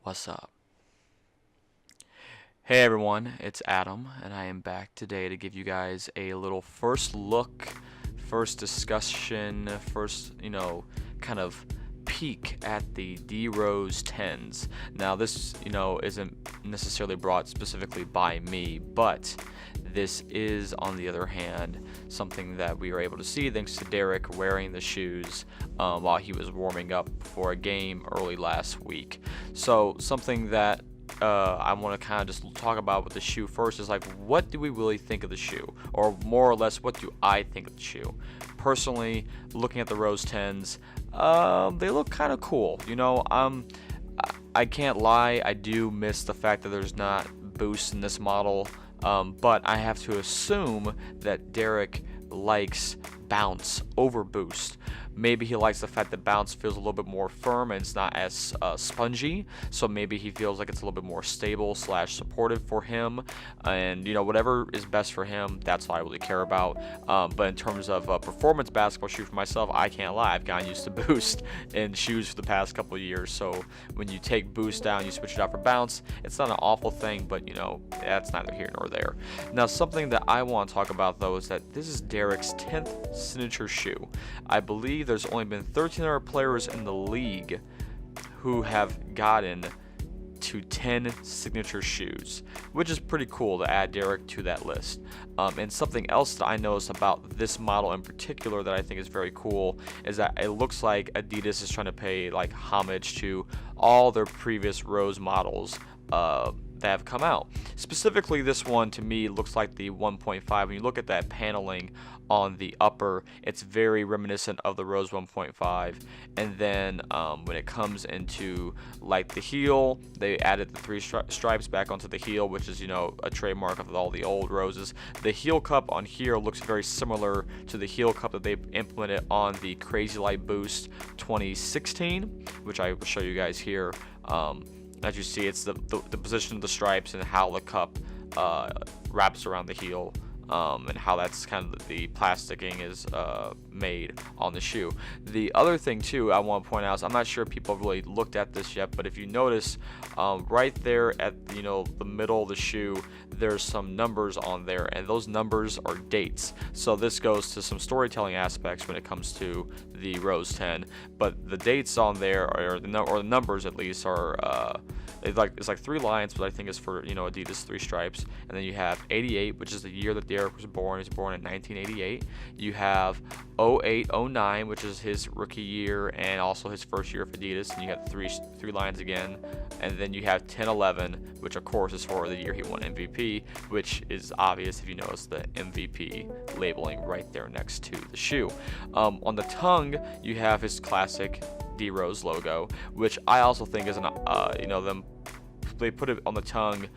What's up? Hey everyone, it's Adam, and I am back today to give you guys a little first look, first discussion, first, kind of peek at the D Rose 10s. Now, this, isn't necessarily brought specifically by me, but this is, on the other hand, something that we were able to see thanks to Derrick wearing the shoes while he was warming up for a game early last week. So, something that I want to kind of just talk about with the shoe first is like, what do we really think of the shoe? Or more or less, what do I think of the shoe? Personally, looking at the Rose 10s, they look kind of cool. I can't lie, I do miss the fact that there's not boost in this model, but I have to assume that Derrick likes bounce over boost. Maybe he likes the fact that bounce feels a little bit more firm and it's not as spongy, so maybe he feels like it's a little bit more stable slash supportive for him, and whatever is best for him, that's all I really care about. But in terms of a performance basketball shoe for myself, I can't lie, I've gotten used to boost in shoes for the past couple of years, so when you take boost down, you switch it out for bounce, it's not an awful thing, but that's neither here nor there. Now, something that I want to talk about though is that this is Derrick's 10th signature shoe. I believe there's only been 13 other players in the league who have gotten to 10 signature shoes, which is pretty cool to add Derrick to that list. And something else that I noticed about this model in particular that I think is very cool is that it looks like Adidas is trying to pay like homage to all their previous Rose models that have come out. Specifically, this one to me looks like the 1.5. When you look at that paneling on the upper, it's very reminiscent of the Rose 1.5. And then when it comes into like the heel, they added the three stripes back onto the heel, which is a trademark of all the old Roses. The heel cup on here looks very similar to the heel cup that they implemented on the Crazy Light Boost 2016, which I will show you guys here. As you see, it's the position of the stripes and how the cup wraps around the heel, and how that's kind of the plasticking is made on the shoe. The other thing too I want to point out is, I'm not sure if people have really looked at this yet, but if you notice right there at the middle of the shoe, there's some numbers on there, and those numbers are dates. So this goes to some storytelling aspects when it comes to the Rose 10, but the dates on there or the numbers at least are it's like three lines, but I think it's for Adidas three stripes. And then you have 88, which is the year that Derrick was born. He's born in 1988. You have 08, 09, which is his rookie year and also his first year of Adidas, and you got three lines again. And then you have 10, 11, which of course is for the year he won MVP, which is obvious if you notice the MVP labeling right there next to the shoe. On the tongue, you have his classic D Rose logo, which I also think is they put it on the tongue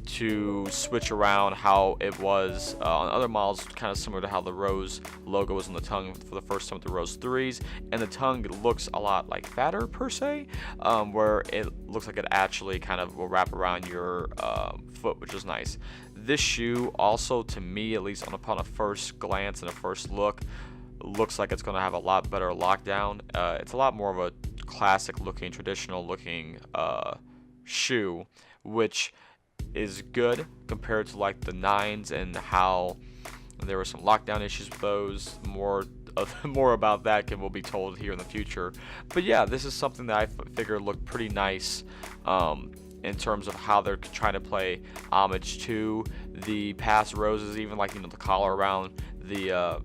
to switch around how it was on other models, kind of similar to how the Rose logo was on the tongue for the first time with the Rose 3s, and the tongue looks a lot like fatter per se, where it looks like it actually kind of will wrap around your foot, which is nice. This shoe also, to me at least, upon a first glance and a first look, looks like it's going to have a lot better lockdown. It's a lot more of a classic looking, traditional looking shoe, which is good compared to like the 9s and how there were some lockdown issues with those. More about that will be told here in the future. But yeah, this is something that I figure looked pretty nice in terms of how they're trying to play homage to the past Roses. Even like the collar around the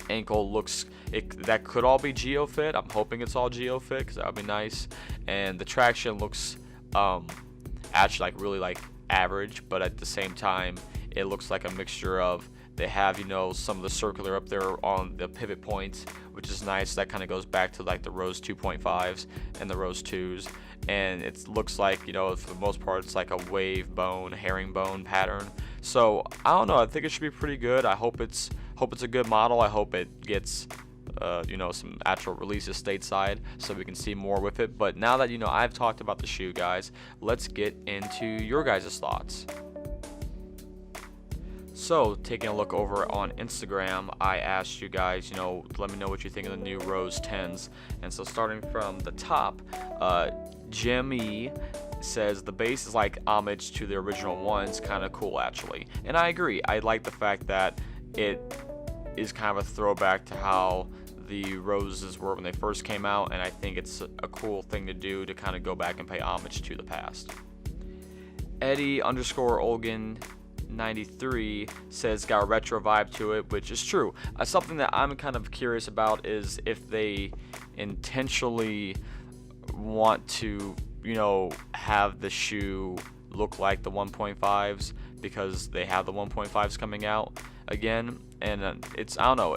ankle that could all be GeoFit. I'm hoping it's all GeoFit because that would be nice. And the traction looks actually like really like average, but at the same time it looks like a mixture of, they have some of the circular up there on the pivot points, which is nice. That kind of goes back to like the Rose 2.5s and the Rose 2s, and it looks like for the most part it's like a wave bone, herringbone pattern. So I don't know, I think it should be pretty good. I hope it's a good model. I hope it gets some actual releases stateside so we can see more with it. But now that I've talked about the shoe, guys, let's get into your guys' thoughts. So, taking a look over on Instagram, I asked you guys, let me know what you think of the new Rose 10s. And so, starting from the top, Jimmy says the base is like homage to the original ones, kind of cool actually. And I agree. I like the fact that it is kind of a throwback to how the Roses were when they first came out, and I think it's a cool thing to do to kind of go back and pay homage to the past. Eddie_Olgan 93 says got a retro vibe to it, which is true. Something that I'm kind of curious about is if they intentionally want to, have the shoe look like the 1.5s because they have the 1.5s coming out again. And I don't know.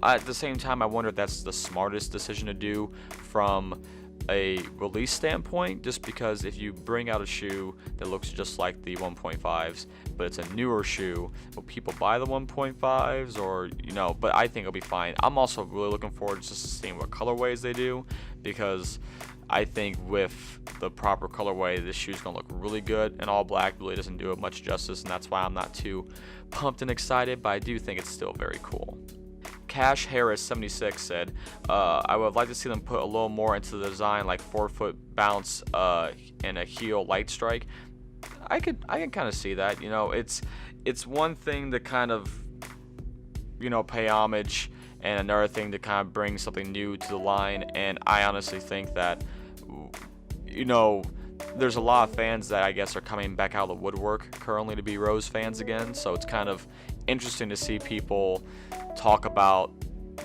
At the same time, I wonder if that's the smartest decision to do from a release standpoint, just because if you bring out a shoe that looks just like the 1.5s, but it's a newer shoe, will people buy the 1.5s or, but I think it'll be fine. I'm also really looking forward to just seeing what colorways they do, because I think with the proper colorway, this shoe's gonna look really good, and all black really doesn't do it much justice, and that's why I'm not too pumped and excited, but I do think it's still very cool. Cash Harris 76 said, I would like to see them put a little more into the design, like 4-foot bounce and a heel light strike. I can kind of see that. It's one thing to kind of pay homage, and another thing to kind of bring something new to the line. And I honestly think that there's a lot of fans that I guess are coming back out of the woodwork currently to be Rose fans again, so it's kind of interesting to see people talk about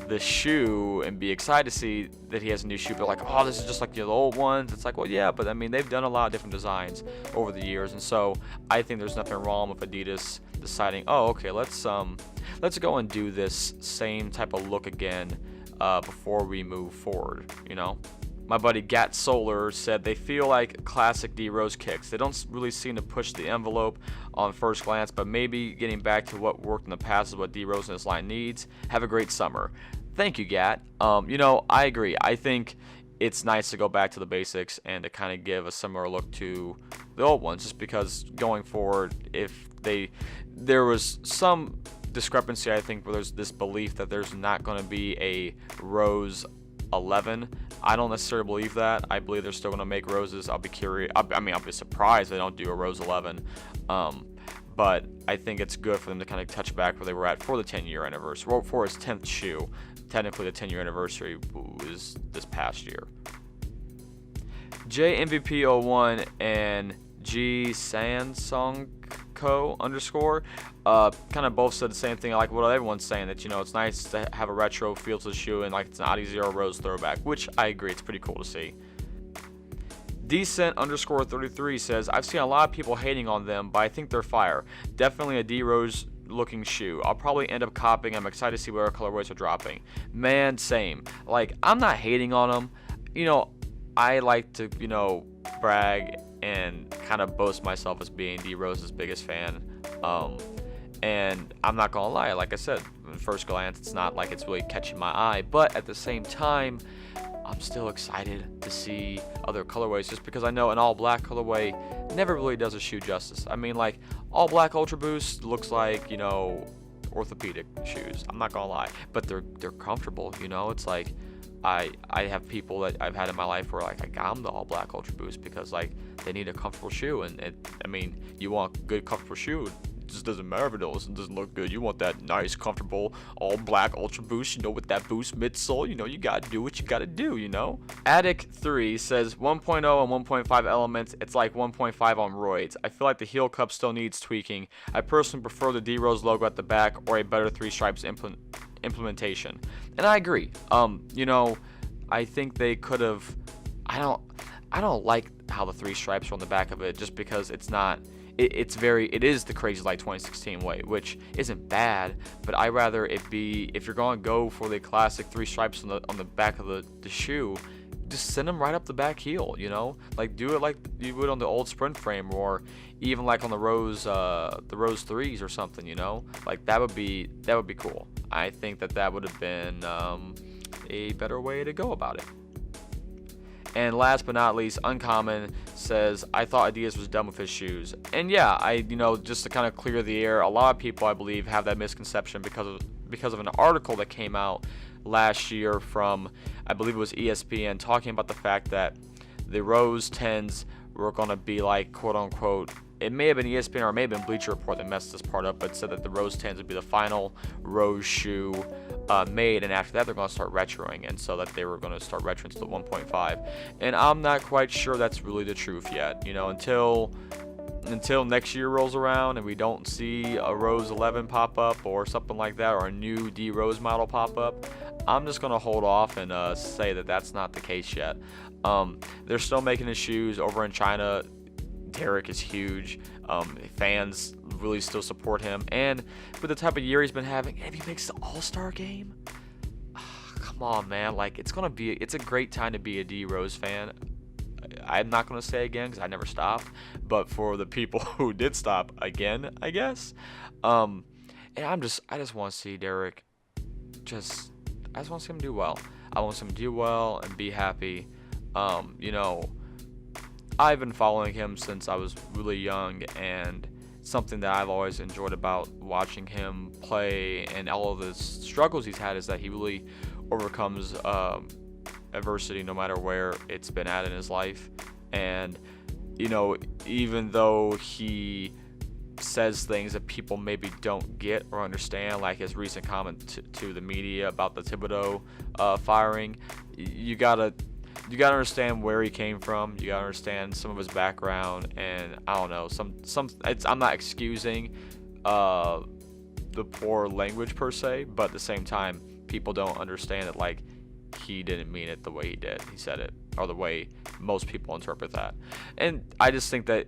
the shoe and be excited to see that he has a new shoe, but like, oh, this is just like the old ones. It's like, well, yeah, but I mean, they've done a lot of different designs over the years, and so I think there's nothing wrong with Adidas deciding, oh, okay, let's go and do this same type of look again before we move forward. My buddy Gat Solar said they feel like classic D Rose kicks. They don't really seem to push the envelope on first glance, but maybe getting back to what worked in the past is what D Rose and his line needs. Have a great summer. Thank you, Gat. I agree. I think it's nice to go back to the basics and to kind of give a similar look to the old ones, just because going forward, there was some discrepancy, I think, where there's this belief that there's not going to be a Rose 11. I don't necessarily believe that. I believe they're still going to make Roses. I'll be curious. I'll be surprised if they don't do a Rose 11. But I think it's good for them to kind of touch back where they were at for the 10-year anniversary, well, for his 10th shoe. Technically, the 10-year anniversary was this past year. JMVP01 and G Sansong Co _ kind of both said the same thing, like what everyone's saying, that it's nice to have a retro feel to the shoe and like it's an Adi Zero Rose throwback, which I agree, it's pretty cool to see. Decent _33 says, I've seen a lot of people hating on them, but I think they're fire. Definitely a D Rose looking shoe. I'll probably end up copying. I'm excited to see what our colorways are dropping. Man, same. Like, I'm not hating on them. I like to brag and kind of boast myself as being D Rose's biggest fan. And I'm not gonna lie, like I said, at first glance, it's not like it's really catching my eye, but at the same time, I'm still excited to see other colorways, just because I know an all black colorway never really does a shoe justice. I mean, like, all black Ultra Boost looks like, orthopedic shoes. I'm not gonna lie, but they're comfortable. It's like, I have people that I've had in my life where like I got them the all black Ultra Boost because like they need a comfortable shoe, and you want a good comfortable shoe. It just doesn't matter if it doesn't look good. You want that nice comfortable all black Ultra Boost, with that boost midsole. You gotta do what you gotta do. Attic 3 says 1.0 and 1.5 elements. It's like 1.5 on roids. I feel like the heel cup still needs tweaking. I personally prefer the D Rose logo at the back or a better 3 stripes implementation, and I agree. I think they could have. I don't like how the 3 stripes are on the back of it, just because it's not. It is the Crazy Light 2016 way, which isn't bad, but I rather it be, if you're going to go for the classic 3 stripes on the back of the shoe, just send them right up the back heel. Like do it like you would on the old Sprint frame, or even like on the Rose 3s or something. Like that would be cool. I think that would have been a better way to go about it. And last but not least, Uncommon says, I thought Adidas was done with his shoes. And yeah, just to kind of clear the air, a lot of people, I believe, have that misconception because of an article that came out last year from, I believe it was ESPN, talking about the fact that the Rose 10s were going to be like, quote unquote, it may have been ESPN or it may have been Bleacher Report that messed this part up, but said that the Rose 10s would be the final Rose shoe made, and after that they're going to start retroing, and so that they were going to start retroing to the 1.5. And I'm not quite sure that's really the truth yet. Until next year rolls around and we don't see a Rose 11 pop up or something like that, or a new D Rose model pop up, I'm just going to hold off and say that that's not the case yet. They're still making the shoes over in China. Derrick is huge. Fans really still support him, and with the type of year he's been having, if he makes the All-Star game, come on, man, like it's a great time to be a D Rose fan. I'm not gonna say again because I never stopped, but for the people who did stop again, I guess, and I just want to see Derrick. I just want to see him do well. I want to see him do well and be happy. I've been following him since I was really young, and something that I've always enjoyed about watching him play and all of the struggles he's had is that he really overcomes adversity no matter where it's been at in his life. And even though he says things that people maybe don't get or understand, like his recent comment to the media about the Thibodeau firing, you gotta understand where he came from. You gotta understand some of his background, and I don't know. I'm not excusing the poor language per se, but at the same time, people don't understand it. Like, he didn't mean it the way he did. He said it, or the way most people interpret that. And I just think that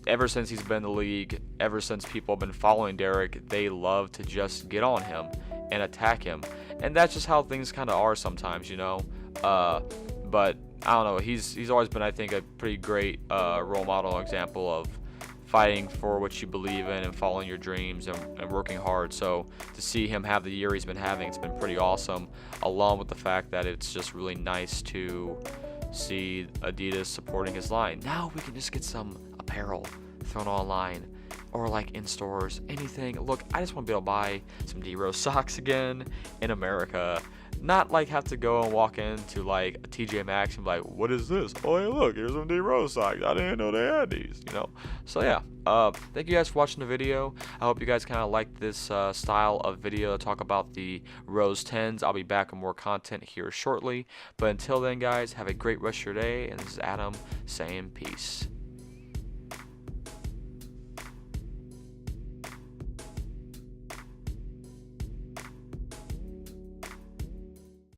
ever since he's been in the league, ever since people have been following Derrick, they love to just get on him and attack him, and that's just how things kind of are sometimes, but I don't know. He's always been, I think, a pretty great role model example of fighting for what you believe in and following your dreams and working hard. So to see him have the year he's been having, it's been pretty awesome, along with the fact that it's just really nice to see Adidas supporting his line. Now we can just get some apparel thrown online, or like in stores, anything. Look, I just want to be able to buy some D Rose socks again in America. Not like have to go and walk into like a TJ Maxx and be like, what is this? Oh, hey, look, here's some D Rose socks. I didn't know they had these, So yeah, thank you guys for watching the video. I hope you guys kind of like this style of video to talk about the Rose 10s. I'll be back with more content here shortly. But until then, guys, have a great rest of your day. And this is Adam saying peace.